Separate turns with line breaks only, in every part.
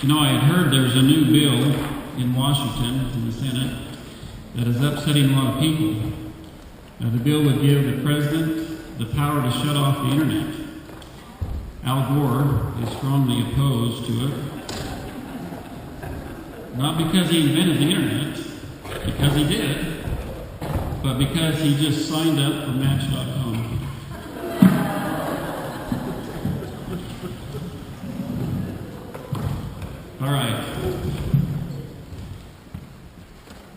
You know, I had heard there was a new bill in Washington, in the Senate, that is upsetting a lot of people. The bill would give the president the power to shut off the internet. Al Gore is strongly opposed to it. Not because he invented the internet, because he did, but because he just signed up for Match.com. All right.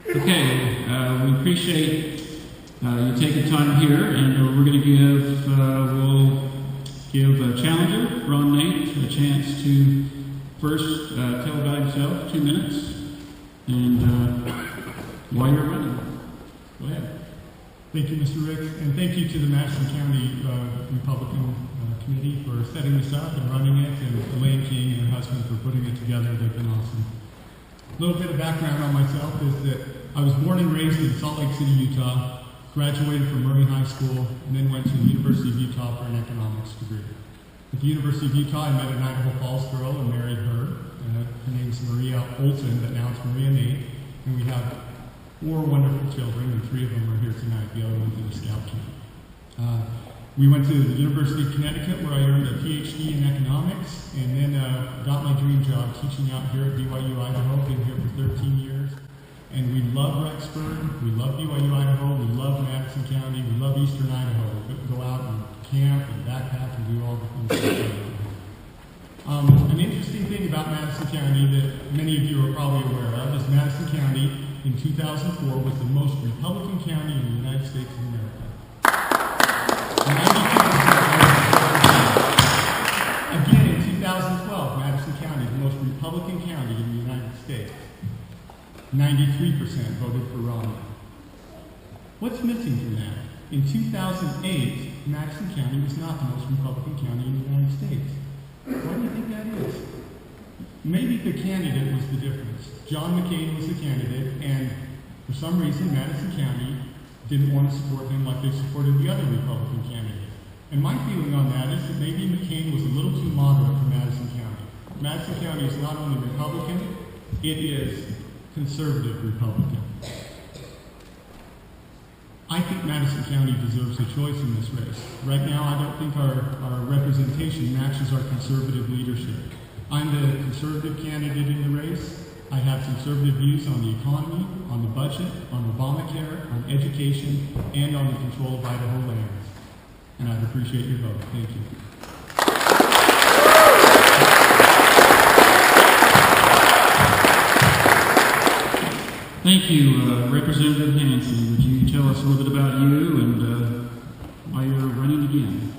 Okay, we appreciate you taking time here, and we're going to we'll give Challenger, Ron Nate, a chance to first tell about himself, 2 minutes, and why you're running. Go ahead.
Thank you, Mr. Rick, and thank you to the Madison County Republican Committee for setting this up and running it, and Elaine King and her husband for putting it together. They've been awesome. A little bit of background on myself is that I was born and raised in Salt Lake City, Utah, graduated from Murray High School, and then went to the University of Utah for an economics degree. At the University of Utah, I met an Idaho Falls girl and married her. Her name's Maria Olson, but now it's Maria Nate, and we have 4 wonderful children, and 3 of them are here tonight. The other one's in the Scout camp. We went to the University of Connecticut, where I earned a PhD in economics, and then got my dream job teaching out here at BYU Idaho. Been here for 13 years, and we love Rexburg, we love BYU Idaho, we love Madison County, we love Eastern Idaho. We go out and camp and backpack and do all the things. An interesting thing about Madison County that many of you are probably aware of is Madison County in 2004 was the most Republican county in the United States of America. 92%. Again, in 2012, Madison County, the most Republican county in the United States. 93% voted for Romney. What's missing from that? In 2008, Madison County was not the most Republican county in the United States. Why do you think that is? Maybe the candidate was the difference. John McCain was the candidate, and for some reason, Madison County didn't want to support him like they supported the other Republican candidate. And my feeling on that is that maybe McCain was a little too moderate for Madison County. Madison County is not only Republican, it is conservative Republican. I think Madison County deserves a choice in this race. Right now, I don't think our representation matches our conservative leadership. I'm the conservative candidate in the race. I have conservative views on the economy, on the budget, on Obamacare, on education, and on the control of Idaho lands. And I'd appreciate your vote. Thank you.
Thank you, Representative Hancey. Would you tell us a little bit about you and why you're running again?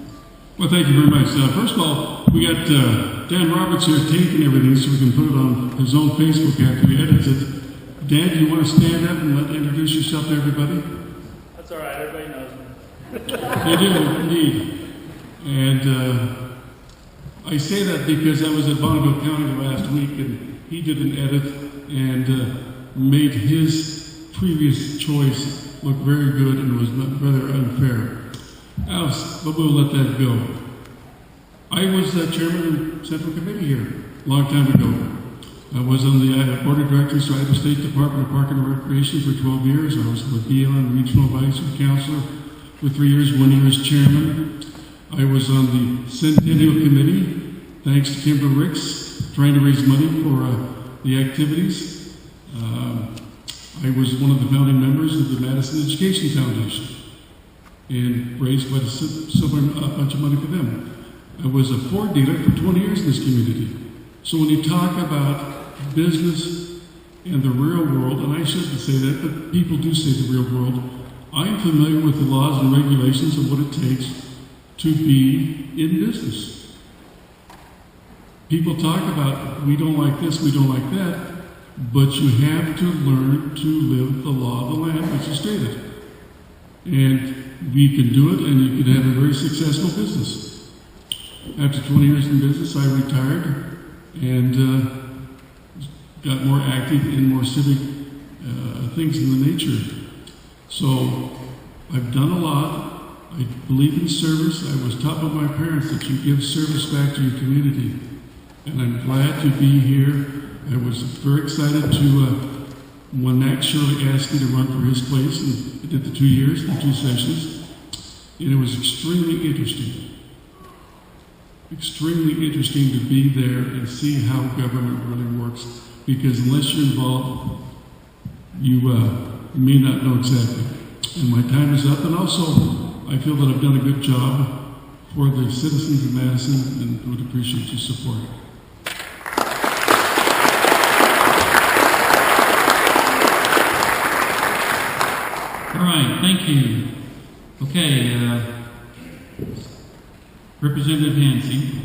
Well, thank you very much. First of all, we got Dan Roberts here taping everything so we can put it on his own Facebook after he edits it. Dan, do you want to stand up and introduce yourself to everybody?
That's all right. Everybody knows me.
They do, indeed. And I say that because I was at Bonneville County last week, and he did an edit and made his previous choice look very good and was rather unfair. But we'll let that go. I was chairman of Central Committee here a long time ago. I was on the Board of Directors of Idaho State Department of Park and Recreation for 12 years. I was with BLM Regional Advisory Councilor for 3 years, 1 year as chairman. I was on the Centennial Committee, thanks to Kimber Ricks, trying to raise money for the activities. I was one of the founding members of the Madison Education Foundation and raised quite a bunch of money for them. I was a Ford dealer for 20 years in this community. So when you talk about business and the real world, and I shouldn't say that, but people do say the real world, I'm familiar with the laws and regulations of what it takes to be in business. People talk about, we don't like this, we don't like that, but you have to learn to live the law of the land, which is stated. And we can do it, and you can have a very successful business. After 20 years in business, I retired and got more active in more civic things in the nature. So I've done a lot. I believe in service. I was taught by my parents that you give service back to your community. and I'm glad to be here. I was very excited to, when Max Shirley asked me to run for his place, and I did the 2 years, the 2 sessions, and it was extremely interesting. Extremely interesting to be there and see how government really works, because unless you're involved, you may not know exactly. And my time is up, and also I feel that I've done a good job for the citizens of Madison and would appreciate your support.
All right, thank you. Okay, Representative Hancey,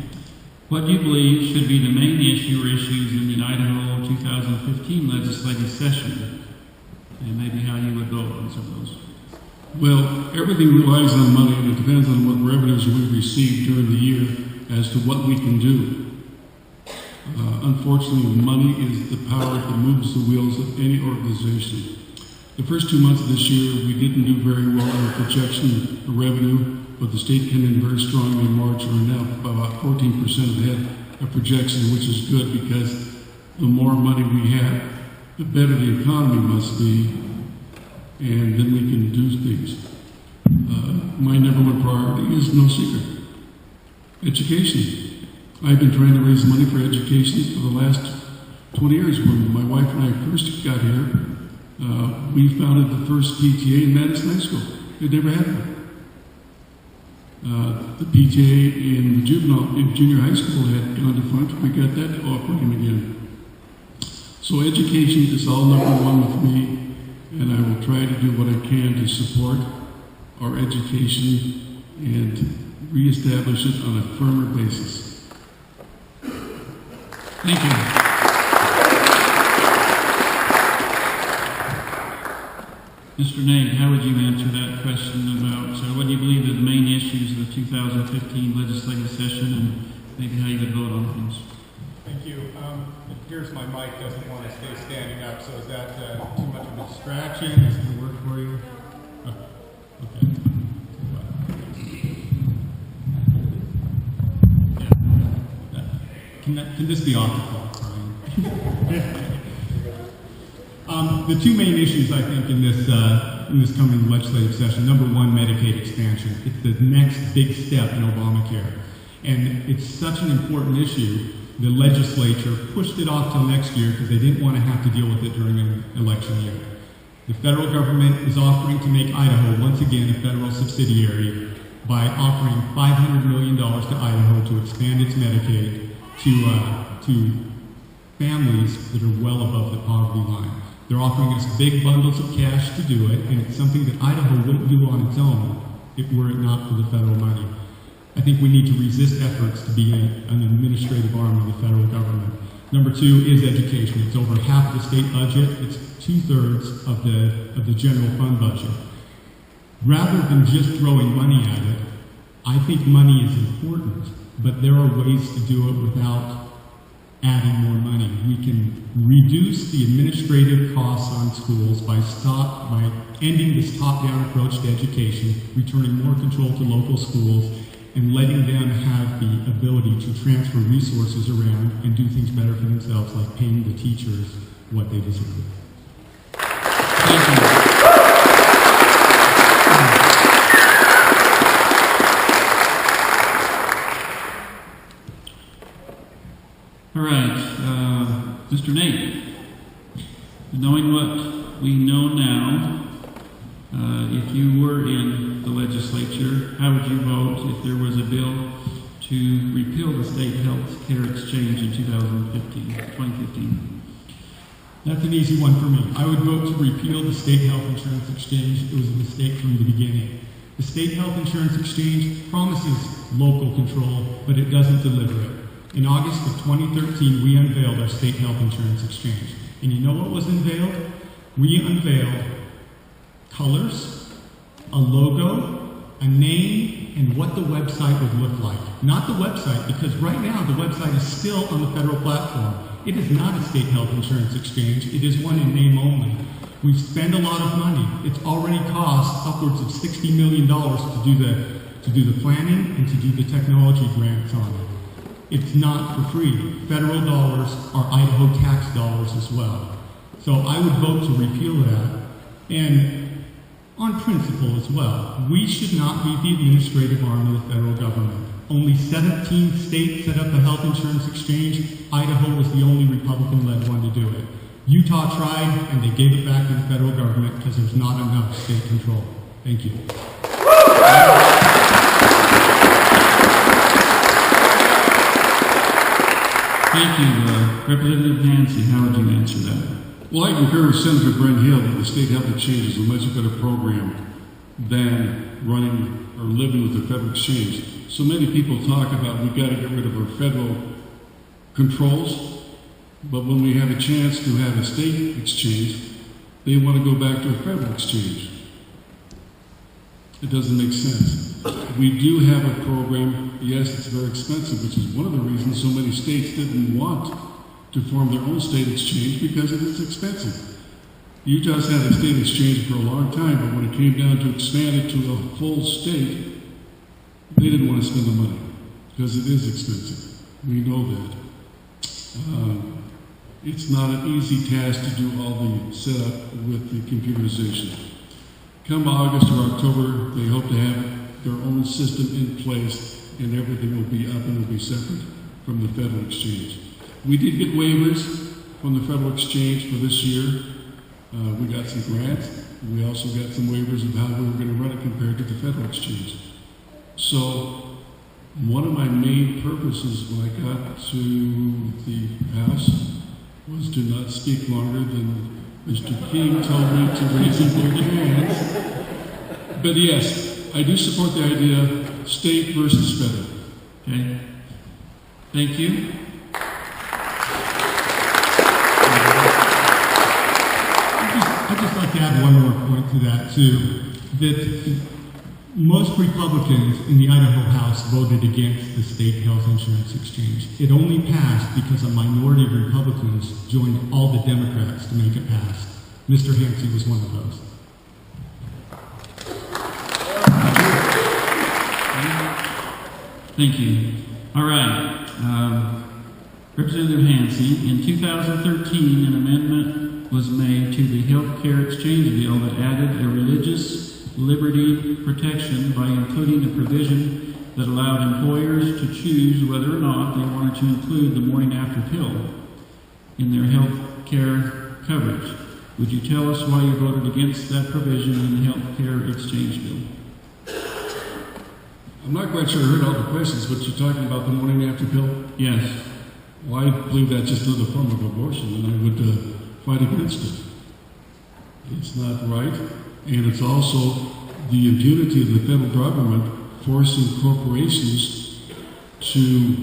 what do you believe should be the main issue or issues in the Idaho 2015 legislative session? And maybe how you would vote on some of those.
Well, everything relies on money, and it depends on what revenues we receive during the year as to what we can do. Unfortunately, money is the power that moves the wheels of any organization. The first 2 months of this year, we didn't do very well on our projection of revenue, but the state came in very strongly in March. We're now about 14% ahead of projection, which is good because the more money we have, the better the economy must be, and then we can do things. My number one priority is no secret. Education. I've been trying to raise money for education for the last 20 years. When my wife and I first got here, we founded the first PTA in Madison High School. It never had one. The PTA in the junior high school had gone defunct. We got that operating again. So education is all number one with me, and I will try to do what I can to support our education and reestablish it on a firmer basis.
Thank you. Mr. Nate, how would you answer that question about what do you believe are the main issues of the 2015 legislative session, and maybe how you would vote on things?
Thank you. It appears my mic doesn't want to stay standing up, so is that too much of a distraction? Is it going to work for you? Oh, okay. Can this be off the clock, Brian? The two main issues, I think, in this coming legislative session. Number one, Medicaid expansion. It's the next big step in Obamacare, and it's such an important issue. The legislature pushed it off till next year because they didn't want to have to deal with it during an election year. The federal government is offering to make Idaho once again a federal subsidiary by offering $500 million to Idaho to expand its Medicaid to families that are well above the poverty line. They're offering us big bundles of cash to do it, and it's something that Idaho wouldn't do on its own were it not for the federal money. I think we need to resist efforts to be an administrative arm of the federal government. Number two is education. It's over half the state budget. It's 2/3 of the general fund budget. Rather than just throwing money at it, I think money is important, but there are ways to do it without adding more money. We can reduce the administrative costs on schools by ending this top-down approach to education, returning more control to local schools, and letting them have the ability to transfer resources around and do things better for themselves, like paying the teachers what they deserve.
Thank you. All right, Mr. Nate, knowing what we know now, if you were in the legislature, how would you vote if there was a bill to repeal the state health care exchange in 2015?
That's an easy one for me. I would vote to repeal the state health insurance exchange. It was a mistake from the beginning. The state health insurance exchange promises local control, but it doesn't deliver it. In August of 2013, we unveiled our state health insurance exchange. And you know what was unveiled? We unveiled colors, a logo, a name, and what the website would look like. Not the website, because right now the website is still on the federal platform. It is not a state health insurance exchange. It is one in name only. We've spent a lot of money. It's already cost upwards of $60 million to do the planning and to do the technology grants on it. It's not for free. Federal dollars are Idaho tax dollars as well. So I would vote to repeal that. And on principle as well, we should not be the administrative arm of the federal government. Only 17 states set up a health insurance exchange. Idaho was the only Republican-led one to do it. Utah tried, and they gave it back to the federal government because there's not enough state control. Thank you.
Thank you. Representative Hancey, how would you answer that?
Well, I concur with Senator Brent Hill that the state health exchange is a much better program than running or living with the federal exchange. So many people talk about we've got to get rid of our federal controls, but when we have a chance to have a state exchange, they want to go back to a federal exchange. It doesn't make sense. We do have a program, yes, it's very expensive, which is one of the reasons so many states didn't want to form their own state exchange because it is expensive. Utah's had a state exchange for a long time, but when it came down to expand it to a full state, they didn't want to spend the money because it is expensive. We know that. It's not an easy task to do all the setup with the computerization. Come August or October, they hope to have their own system in place and everything will be up and will be separate from the federal exchange. We did get waivers from the federal exchange for this year. We got some grants. We also got some waivers of how we were going to run it compared to the federal exchange. So one of my main purposes when I got to the House was to not speak longer than Mr. King told me to raise their hands. But yes, I do support the idea of state versus federal.
Okay. Thank you.
I'd just like to add one more point to that, too, that most Republicans in the Idaho House voted against the state health insurance exchange. It only passed because a minority of Republicans joined all the Democrats to make it pass. Mr. Hancey was one of those.
Thank you. All right. Representative Hancey, in 2013, an amendment was made to the health care exchange bill that added a religious liberty protection by including a provision that allowed employers to choose whether or not they wanted to include the morning after pill in their health care coverage. Would you tell us why you voted against that provision in the health care exchange bill?
I'm not quite sure I heard all the questions, but you're talking about the morning after pill?
Yes.
Well, I believe that's just another form of abortion, and I would fight against it. It's not right, and it's also the impunity of the federal government forcing corporations to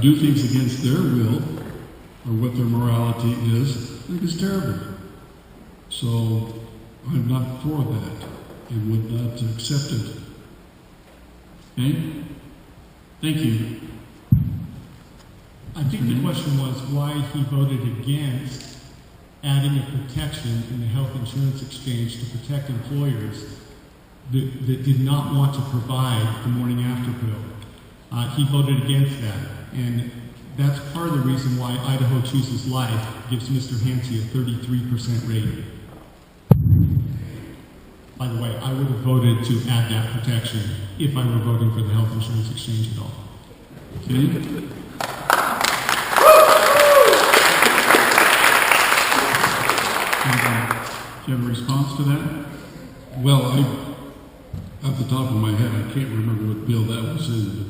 do things against their will or what their morality is. I think it's terrible. So I'm not for that and would not accept it.
Okay. Thank you.
I think the question was why he voted against adding a protection in the health insurance exchange to protect employers that did not want to provide the morning after pill. He voted against that, and that's part of the reason why Idaho Chooses Life gives Mr. Hancey a 33% rating. By the way, I would have voted to add that protection if I were voting for the health insurance exchange at all.
Okay. Do you have a response to that?
Well, off the top of my head, I can't remember what bill that was in, but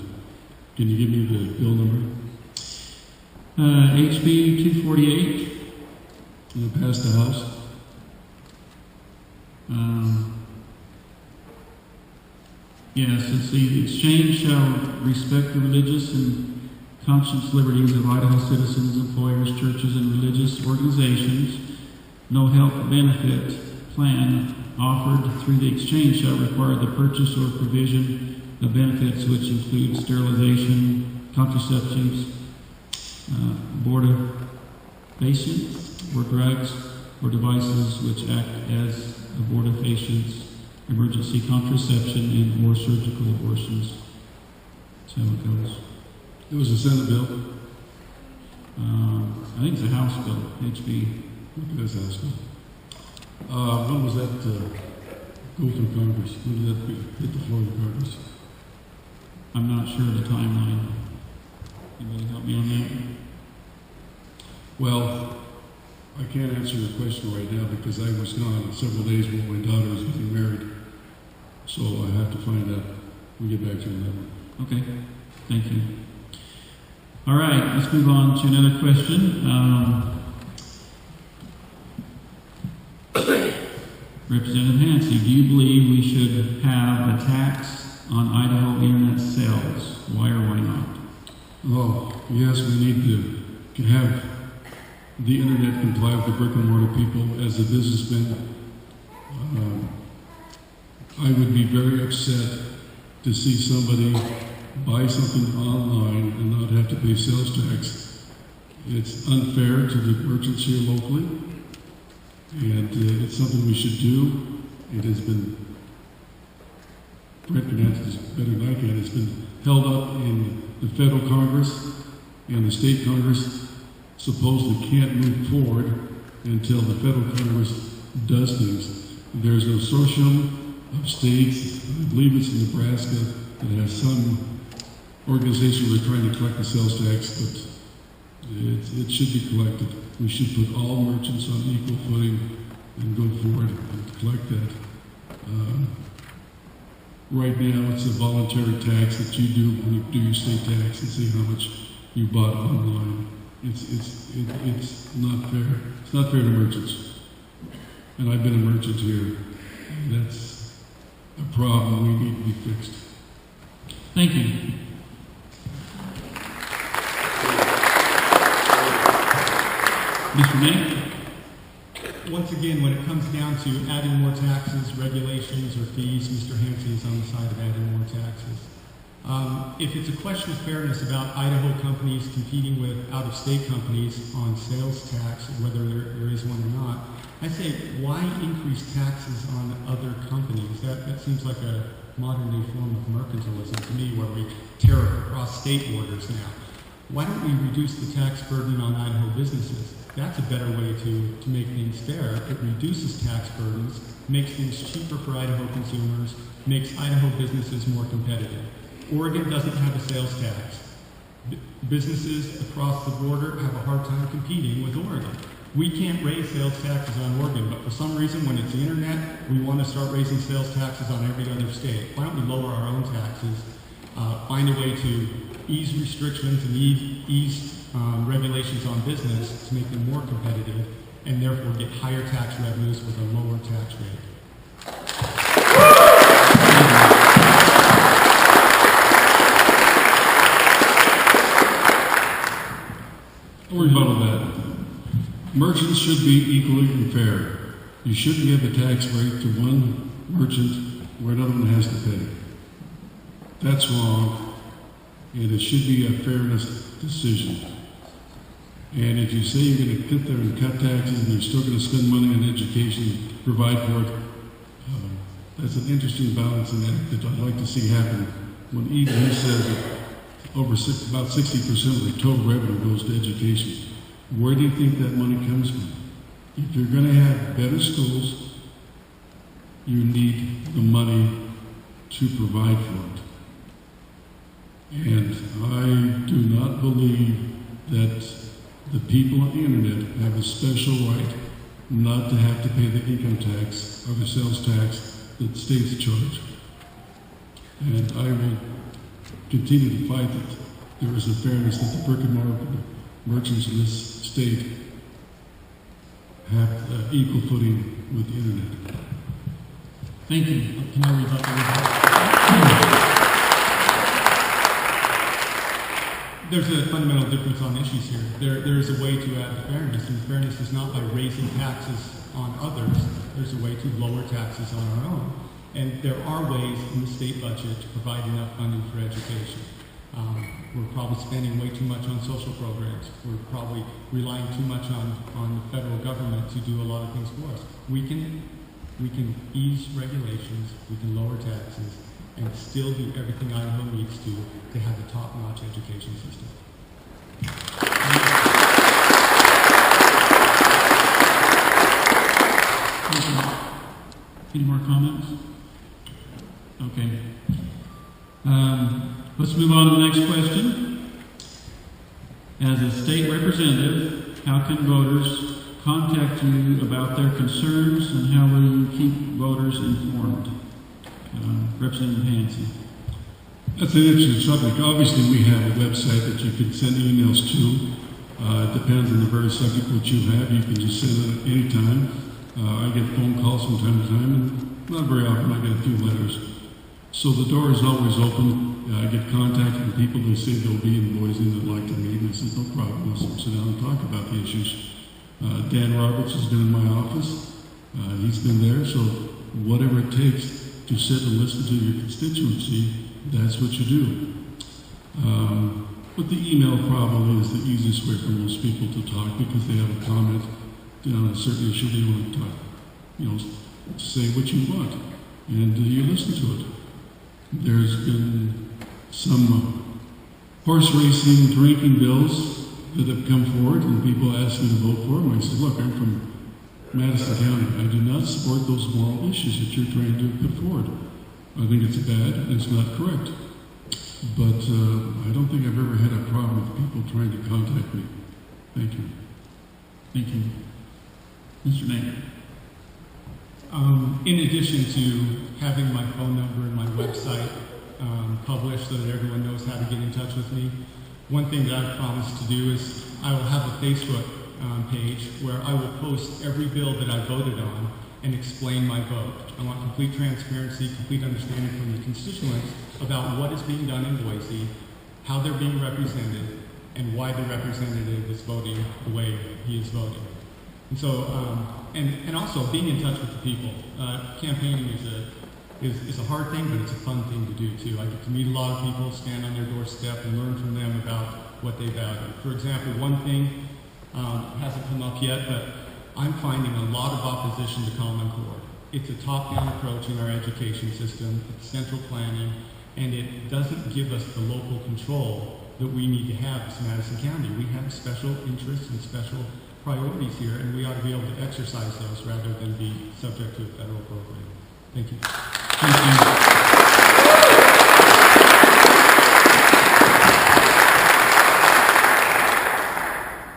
can you give me the bill number?
HB 248.
And it passed the House?
Yes, it's the exchange shall respect the religious and conscience liberties of Idaho citizens, employers, churches, and religious organizations. No health benefit plan offered through the exchange shall require the purchase or provision of benefits which include sterilization, contraceptives, abortifacient, or drugs or devices which act as abortifacients, emergency contraception, and or surgical abortions. That's how it goes.
It was a Senate bill.
I think it's a House bill, HB.
Look at this House bill. When was that go through Congress? When did that hit the floor of Congress?
I'm not sure of the timeline. Anybody help me on that?
Well, I can't answer your question right now because I was gone several days while my daughter was getting married. So I have to find out. We'll get back to you on that one.
Okay, thank you. All right, let's move on to another question. Representative Hancey, do you believe we should have a tax on Idaho internet sales? Why or why not?
Oh, yes, we need to have the internet comply with the brick and mortar people. As a businessman, I would be very upset to see somebody buy something online and not have to pay sales tax. It's unfair to the merchants here locally, and it's something we should do. It has been, Brett can answer this better than I can, it's been held up in the federal Congress and the state Congress. Supposedly can't move forward until the federal Congress does things. There's a consortium of states, I believe it's in Nebraska, that has some organization that's trying to collect the sales tax, but it should be collected. We should put all merchants on equal footing and go forward and collect that. Right now, it's a voluntary tax that you do when you do your state tax and see how much you bought online. It's not fair. It's not fair to merchants. And I've been a merchant here. And that's a problem we need to be fixed.
Thank you. Mr. Nate?
Once again, when it comes down to adding more taxes, regulations, or fees, Mr. Hancey is on the side of adding more taxes. If it's a question of fairness about Idaho companies competing with out-of-state companies on sales tax, whether there is one or not, I say, why increase taxes on other companies? That seems like a modern-day form of mercantilism to me, where we tear across state borders now. Why don't we reduce the tax burden on Idaho businesses? That's a better way to make things fair. It reduces tax burdens, makes things cheaper for Idaho consumers, makes Idaho businesses more competitive. Oregon doesn't have a sales tax. Businesses across the border have a hard time competing with Oregon. We can't raise sales taxes on Oregon, but for some reason, when it's the internet, we want to start raising sales taxes on every other state. Why don't we lower our own taxes, find a way to ease restrictions and ease regulations on business to make them more competitive, and therefore get higher tax revenues with a lower tax rate.
I'll rebuttal that. Merchants should be equally and fair. You shouldn't give a tax rate to one merchant where another one has to pay. That's wrong, and it should be a fairness decision. And if you say you're going to sit there and cut taxes and you're still going to spend money on education, provide for it, that's an interesting balancing act that I'd like to see happen. When even he says that about 60% of the total revenue goes to education. Where do you think that money comes from? If you're going to have better schools, you need the money to provide for it. And I do not believe that the people on the internet have a special right not to have to pay the income tax or the sales tax that states charge. And I will continue to fight that there is a fairness that the brick and mortar merchants in this state have equal footing with the internet.
Thank you.
Can I rebut that? There's a fundamental difference on issues here. There is a way to add fairness, and fairness is not by raising taxes on others. There's a way to lower taxes on our own. And there are ways in the state budget to provide enough funding for education. We're probably spending way too much on social programs. We're probably relying too much on the federal government to do a lot of things for us. We can ease regulations, we can lower taxes, and still do everything Idaho needs to have a top-notch education system.
Any more comments? Okay. Let's move on to the next question. As a state representative, how can voters contact you about their concerns, and how will you keep voters informed? Representative Hancey.
That's an interesting subject. Obviously, we have a website that you can send emails to. It depends on the very subject which you have. You can just send it anytime. I get phone calls from time to time, and not very often I get a few letters. So the door is always open. I get contacted from people that say they'll be in Boise and they'd like to meet, and I said, no problem, let's sit down and talk about the issues. Dan Roberts has been in my office. He's been there, so whatever it takes to sit and listen to your constituency, that's what you do. But the email probably is the easiest way for most people to talk, because they have a comment on a certain issue they want to talk, say what you want, and you listen to it. There's been some horse racing, drinking bills that have come forward, and people ask me to vote for them. I said, look, I'm from Madison County. I do not support those moral issues that you're trying to put forward. I think it's bad, and it's not correct. But I don't think I've ever had a problem with people trying to contact me. Thank you.
Thank you. Mr. Nate.
In addition to having my phone number and my website published so that everyone knows how to get in touch with me, one thing that I've promised to do is I will have a Facebook page where I will post every bill that I voted on and explain my vote. I want complete transparency, complete understanding from the constituents about what is being done in Boise, how they're being represented, and why the representative is voting the way he is voting. And so, and also being in touch with the people. Campaigning is a hard thing, but it's a fun thing to do too. I get to meet a lot of people, stand on their doorstep, and learn from them about what they value. For example, one thing hasn't come up yet, but I'm finding a lot of opposition to Common Core. It's a top-down approach in our education system. It's central planning, and it doesn't give us the local control that we need to have as Madison County. We have special interests and special priorities here, and we ought to be able to exercise those rather than be subject to a federal program. Thank you.
Thank you.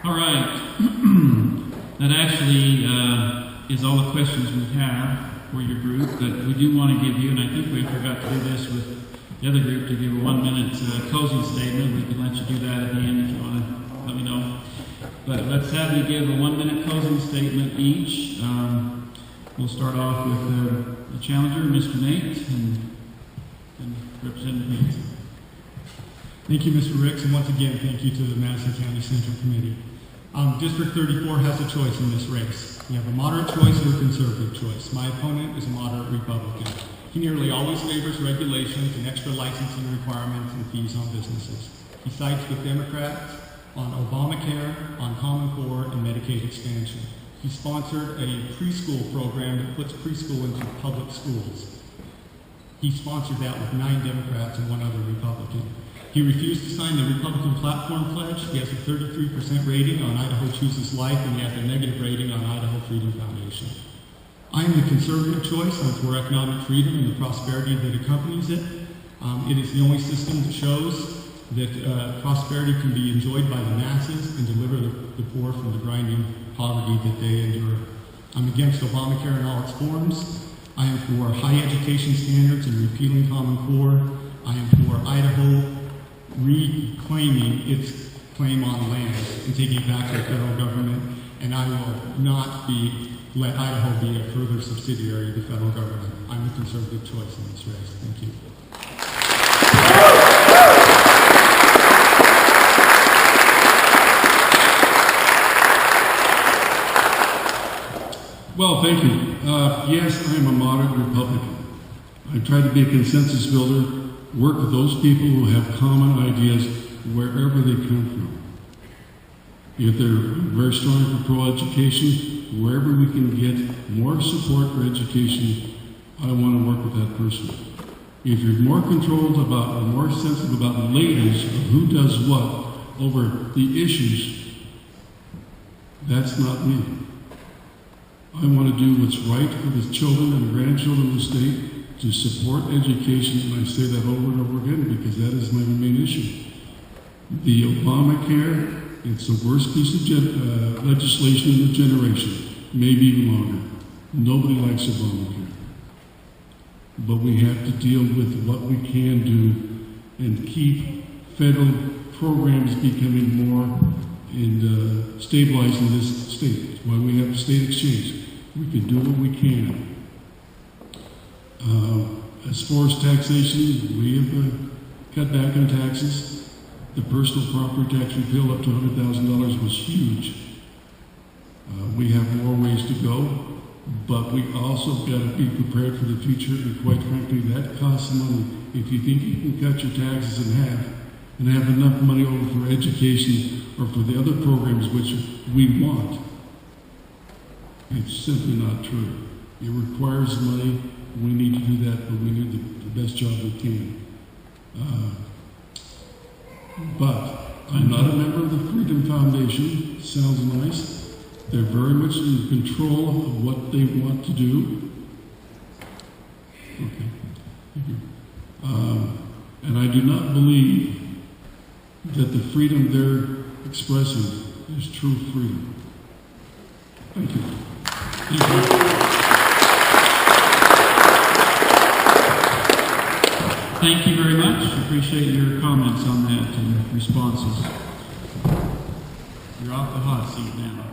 All right. That actually is all the questions we have for your group, but we do want to give you, and I think we forgot to do this with the other group, to give a 1-minute closing statement. We can let you do that at the end if you want to let me know. But let's have you give a 1-minute closing statement each. We'll start off with the challenger, Mr. Nate, and Representative Hancey.
Thank you, Mr. Ricks, and once again, thank you to the Madison County Central Committee. District 34 has a choice in this race. You have a moderate choice or a conservative choice. My opponent is a moderate Republican. He nearly always favors regulations and extra licensing requirements and fees on businesses. He sides with Democrats on Obamacare, on Common Core, and Medicaid expansion. He sponsored a preschool program that puts preschool into public schools. He sponsored that with 9 Democrats and 1 other Republican. He refused to sign the Republican Platform Pledge. He has a 33% rating on Idaho Chooses Life, and he has a negative rating on Idaho Freedom Foundation. I am the conservative choice for economic freedom and the prosperity that accompanies it. It is the only system that shows that prosperity can be enjoyed by the masses and deliver the poor from the grinding poverty that they endure. I'm against Obamacare in all its forms. I am for high education standards and repealing Common Core. I am for Idaho reclaiming its claim on land and taking it back to the federal government. And I will not let Idaho be a further subsidiary of the federal government. I'm the conservative choice in this race. Thank you.
Well, thank you. Yes, I am a moderate Republican. I try to be a consensus builder, work with those people who have common ideas wherever they come from. If they're very strong for pro-education, wherever we can get more support for education, I want to work with that person. If you're more controlled about or more sensitive about ladies or who does what over the issues, that's not me. I want to do what's right for the children and grandchildren of the state, to support education, and I say that over and over again because that is my main issue. The Obamacare, it's the worst piece of legislation in the generation, maybe even longer. Nobody likes Obamacare. But we have to deal with what we can do and keep federal programs becoming more and stabilizing this state. That's why we have the state exchange. We can do what we can. As far as taxation, we have cut back on taxes. The personal property tax repeal up to $100,000 was huge. We have more ways to go, but we also got to be prepared for the future, and quite frankly, that costs money. If you think you can cut your taxes in half and have enough money over for education or for the other programs which we want, it's simply not true. It requires money. We need to do that, but we need the best job we can. But I'm not a member of the Freedom Foundation. Sounds nice. They're very much in control of what they want to do. Okay. Thank you. And I do not believe that the freedom they're expressing is true freedom. Thank you. Thank you.
Thank you very much. Appreciate your comments on that and responses. You're off the hot seat now.